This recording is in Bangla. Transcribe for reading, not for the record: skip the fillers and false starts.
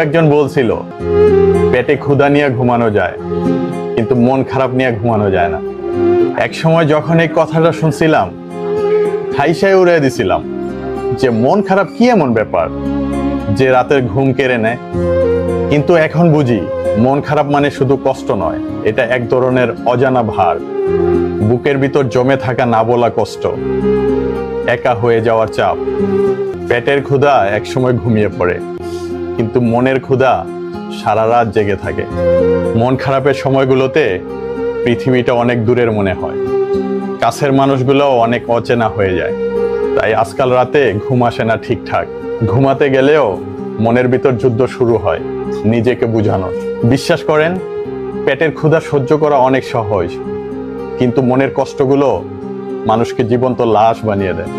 একজন বলছিল পেটে ক্ষুধা নিয়ে ঘুমানো যায়, কিন্তু মন খারাপ নিয়ে ঘুমানো যায় না। এক সময় যখন এই কথাটা শুনছিলাম, হাইসাই উড়িয়ে দিছিলাম যে মন খারাপ কি এমন ব্যাপার যে রাতের ঘুম কেড়ে নেয়। কিন্তু এখন বুঝি মন খারাপ মানে শুধু কষ্ট নয়, এটা এক ধরনের অজানা ভার, বুকের ভিতর জমে থাকা না বলা কষ্ট, একা হয়ে যাওয়ার চাপ। পেটের ক্ষুধা একসময় ঘুমিয়ে পড়ে, কিন্তু মনের ক্ষুধা সারা রাত জেগে থাকে। মন খারাপের সময়গুলোতে পৃথিবীটা অনেক দূরের মনে হয়, কাছের মানুষগুলোও অনেক অচেনা হয়ে যায়। তাই আজকাল রাতে ঘুম আসে না ঠিকঠাক, ঘুমাতে গেলেও মনের ভিতর যুদ্ধ শুরু হয় নিজেকে বুঝানোর। বিশ্বাস করেন, পেটের ক্ষুধা সহ্য করা অনেক সহজ, কিন্তু মনের কষ্টগুলো মানুষকে জীবন্ত লাশ বানিয়ে দেয়।